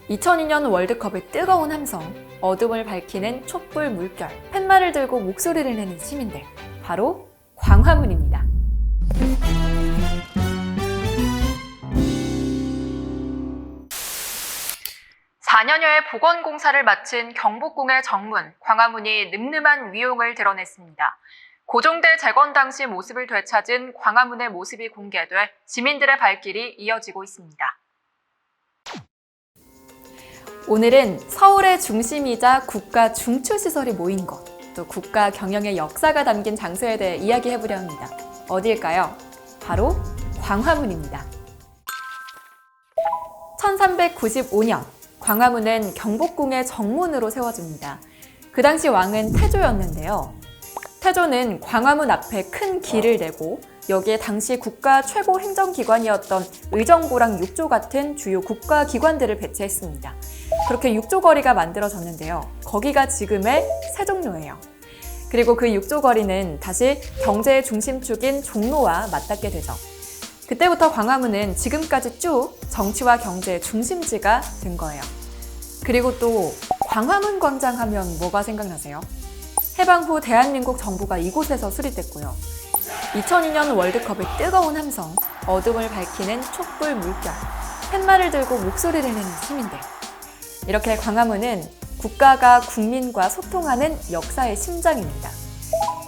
2002년 월드컵의 뜨거운 함성, 어둠을 밝히는 촛불 물결, 팻말을 들고 목소리를 내는 시민들, 바로 광화문입니다. (4년여의) 복원공사를 마친 경복궁의 정문, 광화문이 늠름한 위용을 드러냈습니다. 고종대 재건 당시 모습을 되찾은 광화문의 모습이 공개돼 시민들의 발길이 이어지고 있습니다. 오늘은 서울의 중심이자 국가 중추시설이 모인 곳, 또 국가 경영의 역사가 담긴 장소에 대해 이야기해보려 합니다. 어디일까요? 바로 광화문입니다. 1395년, 광화문은 경복궁의 정문으로 세워집니다. 그 당시 왕은 태조였는데요. 태조는 광화문 앞에 큰 길을 내고 여기에 당시 국가 최고 행정기관이었던 의정부랑 육조 같은 주요 국가기관들을 배치했습니다. 그렇게 육조거리가 만들어졌는데요. 거기가 지금의 세종로예요. 그리고 그 육조거리는 다시 경제의 중심축인 종로와 맞닿게 되죠. 그때부터 광화문은 지금까지 쭉 정치와 경제의 중심지가 된 거예요. 그리고 또 광화문 광장 하면 뭐가 생각나세요? 해방 후 대한민국 정부가 이곳에서 수립됐고요. 2002년 월드컵의 뜨거운 함성, 어둠을 밝히는 촛불 물결, 팻말을 들고 목소리를 내는 시민들. 이렇게 광화문은 국가가 국민과 소통하는 역사의 심장입니다.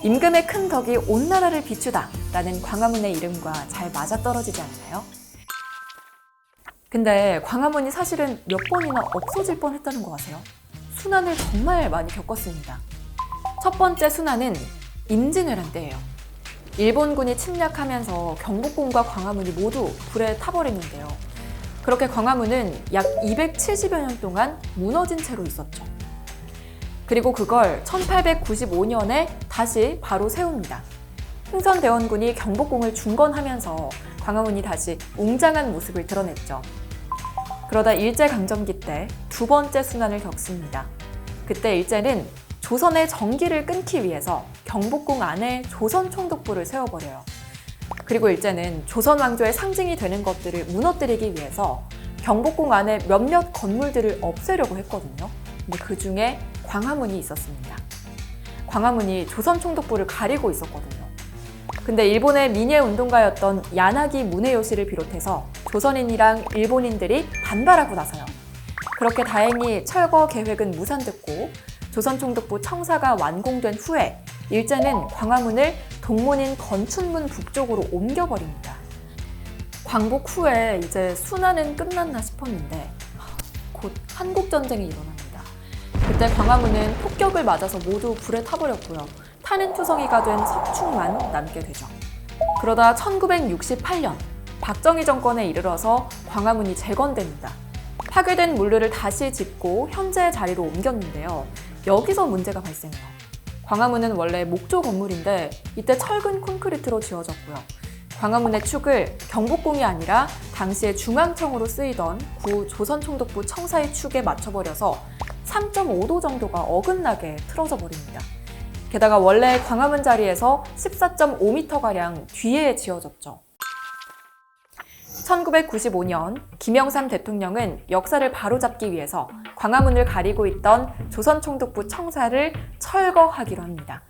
임금의 큰 덕이 온 나라를 비추다 라는 광화문의 이름과 잘 맞아떨어지지 않나요? 근데 광화문이 사실은 몇 번이나 없어질 뻔했다는 거 아세요? 순환을 정말 많이 겪었습니다. 첫 번째 순환은 임진왜란 때예요. 일본군이 침략하면서 경복궁과 광화문이 모두 불에 타버리는데요. 그렇게 광화문은 약 270여 년 동안 무너진 채로 있었죠. 그리고 그걸 1895년에 다시 바로 세웁니다. 흥선대원군이 경복궁을 중건하면서 광화문이 다시 웅장한 모습을 드러냈죠. 그러다 일제강점기 때 두 번째 순환을 겪습니다. 그때 일제는 조선의 전기를 끊기 위해서 경복궁 안에 조선총독부를 세워버려요. 그리고 일제는 조선 왕조의 상징이 되는 것들을 무너뜨리기 위해서 경복궁 안에 몇몇 건물들을 없애려고 했거든요. 근데 그 중에 광화문이 있었습니다. 광화문이 조선총독부를 가리고 있었거든요. 근데 일본의 민예운동가였던 야나기 무네요시를 비롯해서 조선인이랑 일본인들이 반발하고 나서요. 그렇게 다행히 철거 계획은 무산됐고 조선총독부 청사가 완공된 후에 일제는 광화문을 동문인 건춘문 북쪽으로 옮겨버립니다. 광복 후에 이제 순환은 끝났나 싶었는데 곧 한국전쟁이 일어납니다. 그때 광화문은 폭격을 맞아서 모두 불에 타버렸고요. 타는 투성이가 된 석축만 남게 되죠. 그러다 1968년 박정희 정권에 이르러서 광화문이 재건됩니다. 파괴된 물류를 다시 짓고 현재 자리로 옮겼는데요. 여기서 문제가 발생해요. 광화문은 원래 목조 건물인데 이때 철근 콘크리트로 지어졌고요. 광화문의 축을 경복궁이 아니라 당시에 중앙청으로 쓰이던 구 조선총독부 청사의 축에 맞춰버려서 3.5도 정도가 어긋나게 틀어져 버립니다. 게다가 원래 광화문 자리에서 14.5m가량 뒤에 지어졌죠. 1995년 김영삼 대통령은 역사를 바로잡기 위해서 광화문을 가리고 있던 조선총독부 청사를 철거하기로 합니다.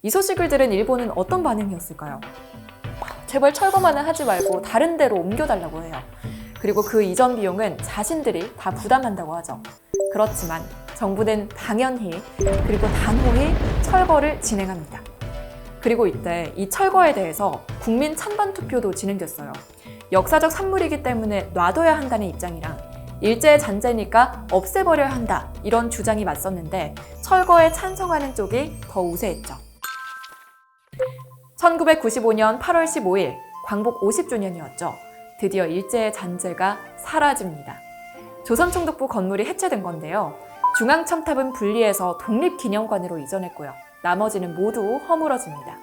이 소식을 들은 일본은 어떤 반응이었을까요? 제발 철거만은 하지 말고 다른 데로 옮겨달라고 해요. 그리고 그 이전 비용은 자신들이 다 부담한다고 하죠. 그렇지만 정부는 당연히 그리고 단호히 철거를 진행합니다. 그리고 이때 이 철거에 대해서 국민 찬반 투표도 진행됐어요. 역사적 산물이기 때문에 놔둬야 한다는 입장이랑 일제 잔재니까 없애버려야 한다 이런 주장이 맞섰는데 철거에 찬성하는 쪽이 더 우세했죠. 1995년 8월 15일 광복 50주년이었죠. 드디어 일제의 잔재가 사라집니다. 조선총독부 건물이 해체된 건데요. 중앙첨탑은 분리해서 독립기념관으로 이전했고요. 나머지는 모두 허물어집니다.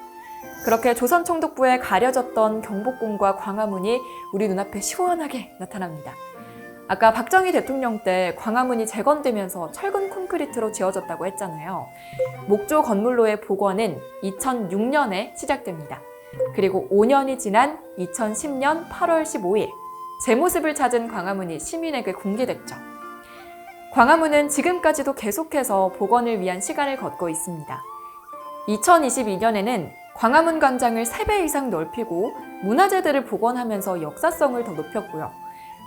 그렇게 조선총독부에 가려졌던 경복궁과 광화문이 우리 눈앞에 시원하게 나타납니다. 아까 박정희 대통령 때 광화문이 재건되면서 철근 콘크리트로 지어졌다고 했잖아요. 목조 건물로의 복원은 2006년에 시작됩니다. 그리고 5년이 지난 2010년 8월 15일 제 모습을 찾은 광화문이 시민에게 공개됐죠. 광화문은 지금까지도 계속해서 복원을 위한 시간을 걷고 있습니다. 2022년에는 광화문 광장을 3배 이상 넓히고 문화재들을 복원하면서 역사성을 더 높였고요.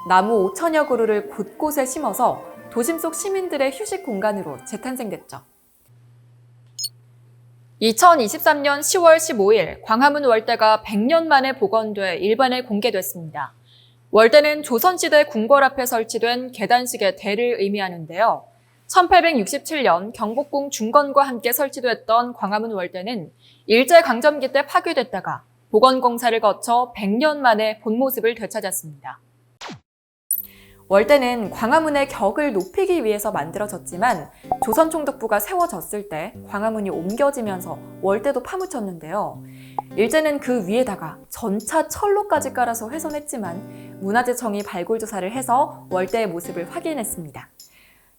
나무 5천여 그루를 곳곳에 심어서 도심 속 시민들의 휴식 공간으로 재탄생됐죠. 2023년 10월 15일 광화문 월대가 100년 만에 복원돼 일반에 공개됐습니다. 월대는 조선시대 궁궐 앞에 설치된 계단식의 대를 의미하는데요. 1867년 경복궁 중건과 함께 설치됐던 광화문 월대는 일제강점기 때 파괴됐다가 복원공사를 거쳐 100년 만에 본 모습을 되찾았습니다. 월대는 광화문의 격을 높이기 위해서 만들어졌지만 조선총독부가 세워졌을 때 광화문이 옮겨지면서 월대도 파묻혔는데요. 일제는 그 위에다가 전차 철로까지 깔아서 훼손했지만 문화재청이 발굴조사를 해서 월대의 모습을 확인했습니다.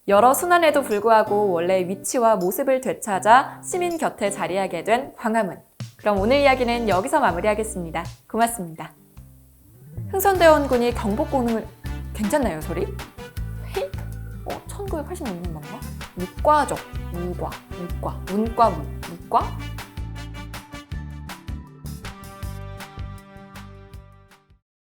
여러 순환에도 불구하고 원래의 위치와 모습을 되찾아 시민 곁에 자리하게 된 광화문. 그럼 오늘 이야기는 여기서 마무리하겠습니다. 고맙습니다. 흥선대원군이 경복궁을 괜찮나요, 소리? 1986년인가? 무과적, 문과.